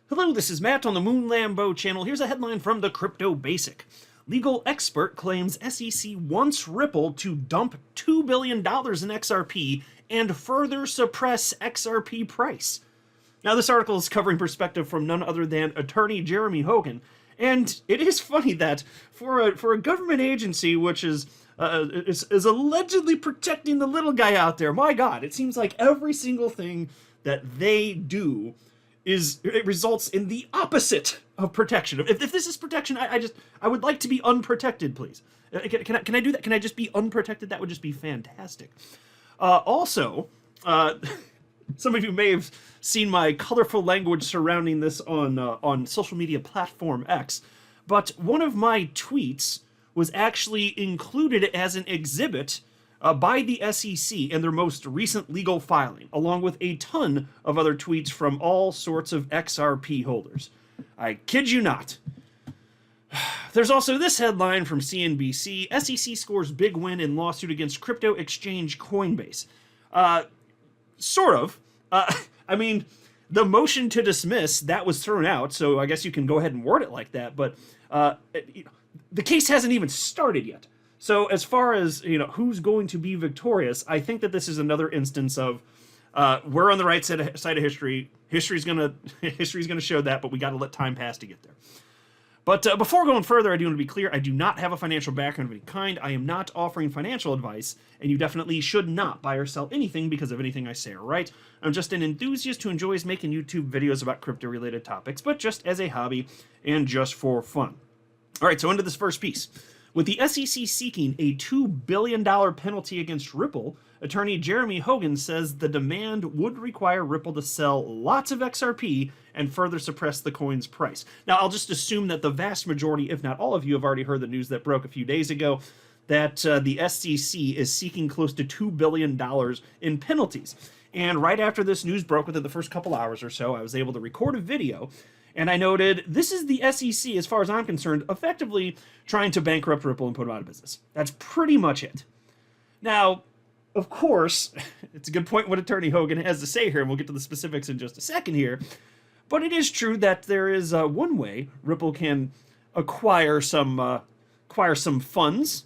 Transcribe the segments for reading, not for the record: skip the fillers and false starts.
Hello, this is Matt on the Moon Lambo channel. Here's a headline from the Crypto Basic. Legal expert claims SEC wants Ripple to dump $2 billion in XRP and further suppress XRP price. Now, this article is covering perspective from none other than attorney Jeremy Hogan. And it is funny that for a government agency which is allegedly protecting the little guy out there, my God, it seems like every single thing that they do it results in the opposite of protection. If this is protection, I would like to be unprotected, please. Can I do that? Can I just be unprotected? That would just be fantastic. Also, some of you may have seen my colorful language surrounding this on social media platform X, but one of my tweets was actually included as an exhibit by the SEC in their most recent legal filing, along with a ton of other tweets from all sorts of XRP holders. I kid you not. There's also this headline from CNBC: SEC scores big win in lawsuit against crypto exchange Coinbase. Sort of. I mean, the motion to dismiss, that was thrown out, so I guess you can go ahead and word it like that, but the case hasn't even started yet. So as far as, who's going to be victorious, I think that this is another instance of we're on the right side of history. History's gonna show that, but we got to let time pass to get there. But before going further, I do want to be clear, I do not have a financial background of any kind. I am not offering financial advice, and you definitely should not buy or sell anything because of anything I say or write. I'm just an enthusiast who enjoys making YouTube videos about crypto-related topics, but just as a hobby and just for fun. All right, so into this first piece. With the SEC seeking a $2 billion penalty against Ripple, attorney Jeremy Hogan says the demand would require Ripple to sell lots of XRP and further suppress the coin's price. Now, I'll just assume that the vast majority, if not all of you, have already heard the news that broke a few days ago that the SEC is seeking close to $2 billion in penalties. And right after this news broke, within the first couple hours or so, I was able to record a video. And I noted, this is the SEC, as far as I'm concerned, effectively trying to bankrupt Ripple and put them out of business. That's pretty much it. Now, of course, it's a good point what Attorney Hogan has to say here, and we'll get to the specifics in just a second here. But it is true that there is one way Ripple can acquire some funds.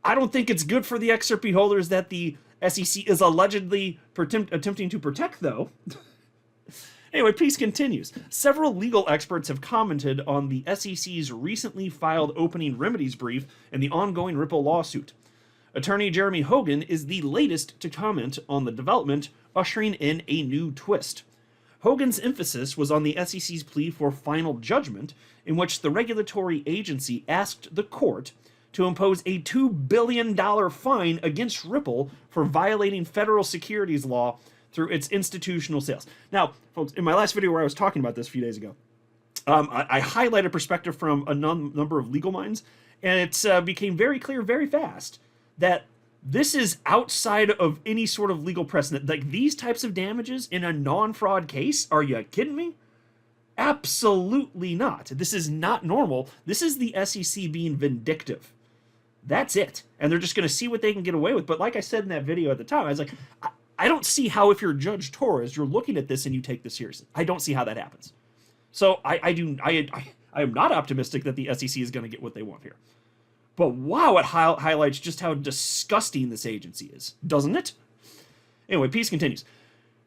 I don't think it's good for the XRP holders that the SEC is allegedly attempting to protect, though. Anyway, piece continues. Several legal experts have commented on the SEC's recently filed opening remedies brief and the ongoing Ripple lawsuit. Attorney Jeremy Hogan is the latest to comment on the development, ushering in a new twist. Hogan's emphasis was on the SEC's plea for final judgment, in which the regulatory agency asked the court to impose a $2 billion fine against Ripple for violating federal securities law through its institutional sales. Now, folks, in my last video where I was talking about this a few days ago, I highlighted perspective from a number of legal minds, and it became very clear very fast that this is outside of any sort of legal precedent. Like, these types of damages in a non-fraud case, are you kidding me? Absolutely not. This is not normal. This is the SEC being vindictive. That's it. And they're just going to see what they can get away with. But like I said in that video at the time, I was like, I don't see how, if you're Judge Torres, you're looking at this and you take this seriously. I don't see how that happens. So I am not optimistic that the SEC is going to get what they want here. But wow, it highlights just how disgusting this agency is, doesn't it? Anyway, piece continues.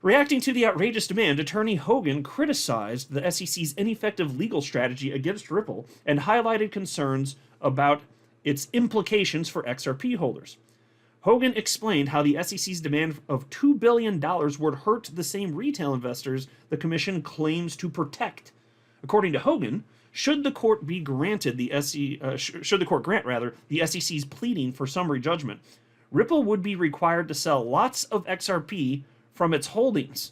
Reacting to the outrageous demand, Attorney Hogan criticized the SEC's ineffective legal strategy against Ripple and highlighted concerns about its implications for XRP holders. Hogan explained how the SEC's demand of $2 billion would hurt the same retail investors the commission claims to protect. According to Hogan, should the court grant the SEC's pleading for summary judgment, Ripple would be required to sell lots of XRP from its holdings.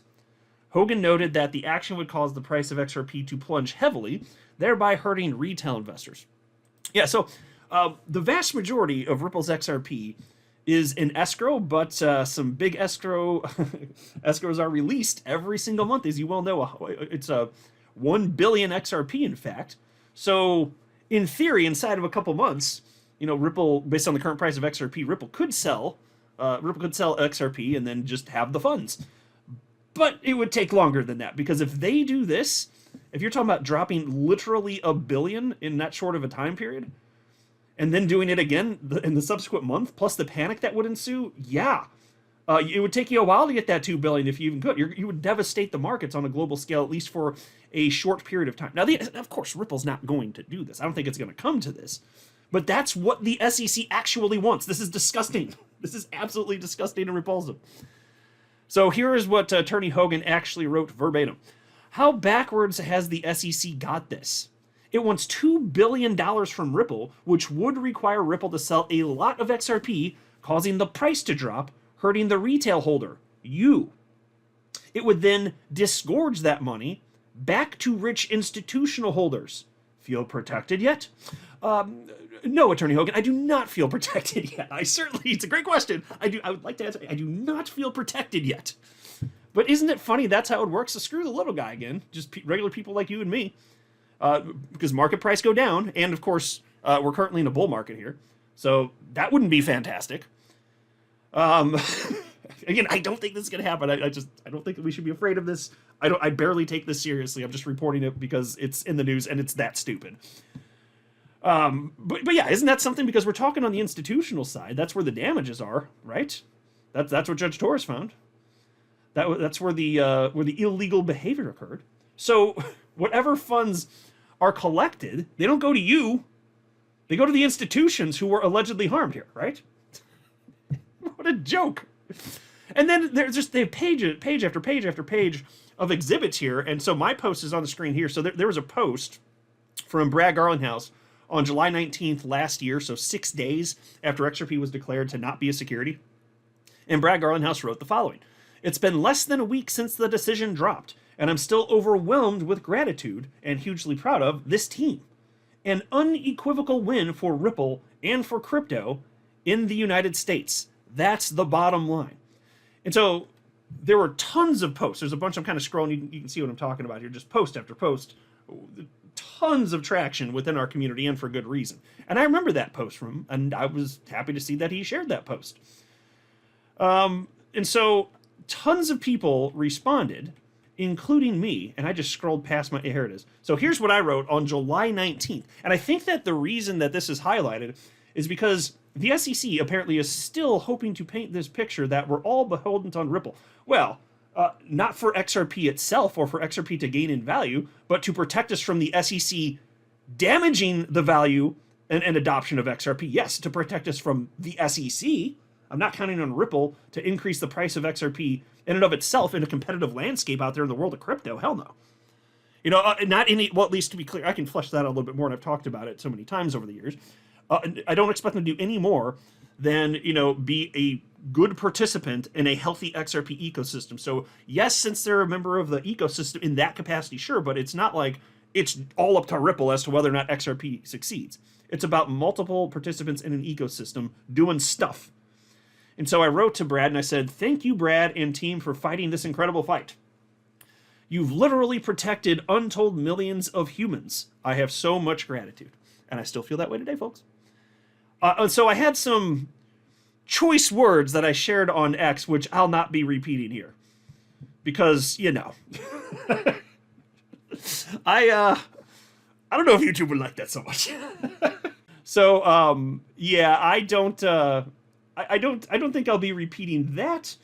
Hogan noted that the action would cause the price of XRP to plunge heavily, thereby hurting retail investors. Yeah, so the vast majority of Ripple's XRP is in escrow, but some big escrows are released every single month, as you well know. It's a 1 billion XRP, in fact. So, in theory, inside of a couple months, Ripple, based on the current price of XRP, Ripple could sell XRP and then just have the funds. But it would take longer than that, because if they do this, if you're talking about dropping literally $1 billion in that short of a time period, and then doing it again in the subsequent month, plus the panic that would ensue, yeah. It would take you a while to get that $2 billion if you even could. You would devastate the markets on a global scale, at least for a short period of time. Now, of course, Ripple's not going to do this. I don't think it's going to come to this. But that's what the SEC actually wants. This is disgusting. This is absolutely disgusting and repulsive. So here is what Attorney Hogan actually wrote verbatim. How backwards has the SEC got this? It wants $2 billion from Ripple, which would require Ripple to sell a lot of XRP, causing the price to drop, hurting the retail holder, you. It would then disgorge that money back to rich institutional holders. Feel protected yet? No, Attorney Hogan, I do not feel protected yet. It's a great question. I would like to answer. I do not feel protected yet. But isn't it funny that's how it works? So screw the little guy again, just regular people like you and me. Because market price go down, and of course, we're currently in a bull market here. So that wouldn't be fantastic. Again, I don't think this is going to happen. I don't think that we should be afraid of this. I barely take this seriously. I'm just reporting it because it's in the news and it's that stupid. But yeah, isn't that something? Because we're talking on the institutional side. That's where the damages are, right? That's what Judge Torres found. That's where the illegal behavior occurred. So whatever funds are collected, they don't go to you. They go to the institutions who were allegedly harmed here, right? What a joke. And then they have page after page after page of exhibits here. And so my post is on the screen here. So there was a post from Brad Garlinghouse on July 19th last year, so 6 days after XRP was declared to not be a security. And Brad Garlinghouse wrote the following. It's been less than a week since the decision dropped, and I'm still overwhelmed with gratitude and hugely proud of this team. An unequivocal win for Ripple and for crypto in the United States. That's the bottom line. And so there were tons of posts. There's a bunch. I'm kind of scrolling. You can see what I'm talking about here. Just post after post. Tons of traction within our community, and for good reason. And I remember that post from him, and I was happy to see that he shared that post. And so tons of people responded, including me, and I just scrolled past my, here it is. So here's what I wrote on July 19th. And I think that the reason that this is highlighted is because the SEC apparently is still hoping to paint this picture that we're all beholden on Ripple. Well, not for XRP itself or for XRP to gain in value, but to protect us from the SEC damaging the value and adoption of XRP. Yes, to protect us from the SEC. I'm not counting on Ripple to increase the price of XRP in and of itself in a competitive landscape out there in the world of crypto. Hell no. You know, not any, well, at least to be clear, I can flesh that out a little bit more, and I've talked about it so many times over the years. I don't expect them to do any more than, be a good participant in a healthy XRP ecosystem. So yes, since they're a member of the ecosystem in that capacity, sure, but it's not like it's all up to Ripple as to whether or not XRP succeeds. It's about multiple participants in an ecosystem doing stuff. And so I wrote to Brad and I said, thank you, Brad and team, for fighting this incredible fight. You've literally protected untold millions of humans. I have so much gratitude. And I still feel that way today, folks. And so I had some choice words that I shared on X, which I'll not be repeating here. Because, I don't know if YouTube would like that so much. So, yeah, I don't think I'll be repeating that.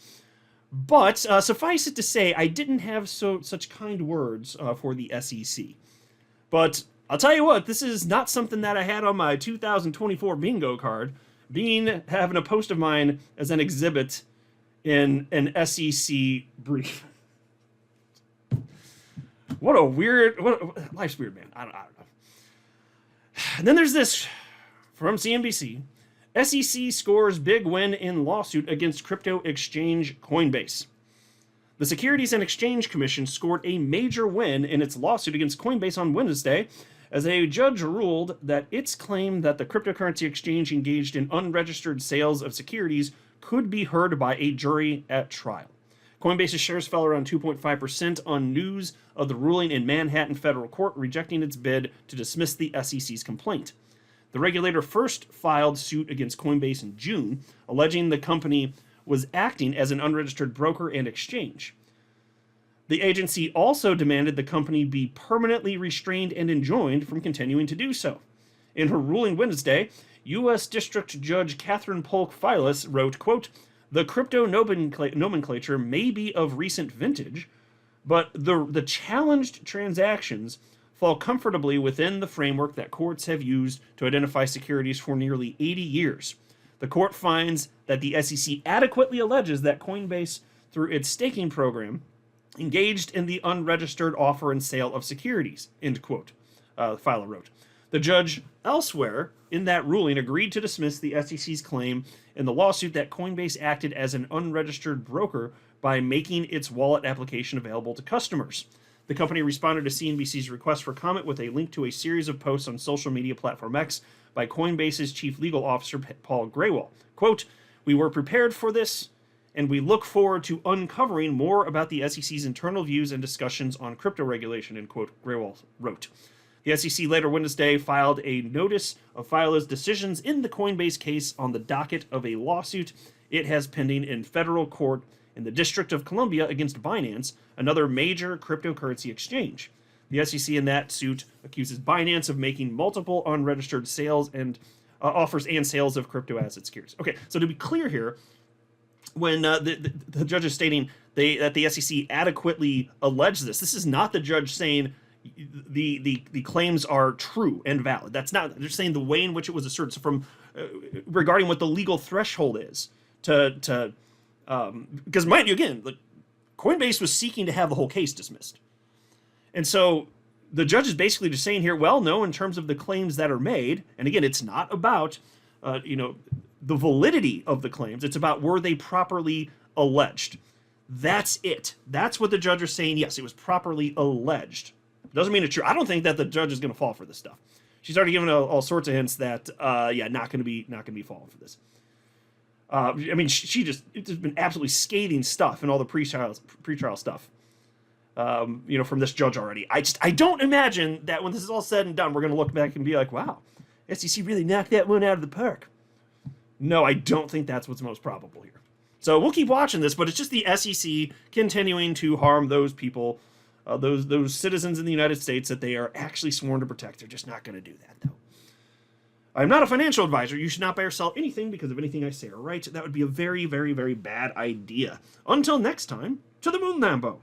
But suffice it to say, I didn't have such kind words for the SEC. But I'll tell you what, this is not something that I had on my 2024 bingo card. Having a post of mine as an exhibit in an SEC brief. Life's weird, man. I don't know. And then there's this from CNBC. SEC scores big win in lawsuit against crypto exchange Coinbase. The Securities and Exchange Commission scored a major win in its lawsuit against Coinbase on Wednesday, as a judge ruled that its claim that the cryptocurrency exchange engaged in unregistered sales of securities could be heard by a jury at trial. Coinbase's shares fell around 2.5% on news of the ruling in Manhattan federal court, rejecting its bid to dismiss the SEC's complaint. The regulator first filed suit against Coinbase in June, alleging the company was acting as an unregistered broker and exchange. The agency also demanded the company be permanently restrained and enjoined from continuing to do so. In her ruling Wednesday, U.S. District Judge Catherine Polk Files wrote, quote, "The crypto nomenclature may be of recent vintage, but the challenged transactions fall comfortably within the framework that courts have used to identify securities for nearly 80 years. The court finds that the SEC adequately alleges that Coinbase, through its staking program, engaged in the unregistered offer and sale of securities," end quote, Filer wrote. The judge elsewhere in that ruling agreed to dismiss the SEC's claim in the lawsuit that Coinbase acted as an unregistered broker by making its wallet application available to customers. The company responded to CNBC's request for comment with a link to a series of posts on social media platform X by Coinbase's chief legal officer, Paul Grewal. Quote, "We were prepared for this, and we look forward to uncovering more about the SEC's internal views and discussions on crypto regulation," end quote, Grewal wrote. The SEC later Wednesday filed a notice of Fila's decisions in the Coinbase case on the docket of a lawsuit it has pending in federal court in the District of Columbia against Binance, another major cryptocurrency exchange. The SEC in that suit accuses Binance of making multiple unregistered sales and offers and sales of crypto asset securities. Okay, so to be clear here, when the judge is stating that the SEC adequately alleged this is not the judge saying the claims are true and valid. That's not. They're saying the way in which it was asserted. So from regarding what the legal threshold is to because mind you, again, Coinbase was seeking to have the whole case dismissed, and so the judge is basically just saying here, well, no, in terms of the claims that are made, and again, it's not about the validity of the claims. It's about were they properly alleged. That's it. That's what the judge is saying. Yes, it was properly alleged. Doesn't mean it's true. I don't think that the judge is going to fall for this stuff. She's already given all sorts of hints that, not going to be falling for this. I mean, it's been absolutely scathing stuff and all the pre-trial stuff, from this judge already. I don't imagine that when this is all said and done, we're going to look back and be like, wow, SEC really knocked that one out of the park. No, I don't think that's what's most probable here. So we'll keep watching this, but it's just the SEC continuing to harm those people, those citizens in the United States that they are actually sworn to protect. They're just not going to do that, though. I'm not a financial advisor. You should not buy or sell anything because of anything I say or write. That would be a very, very, very bad idea. Until next time, to the moon, Lambo.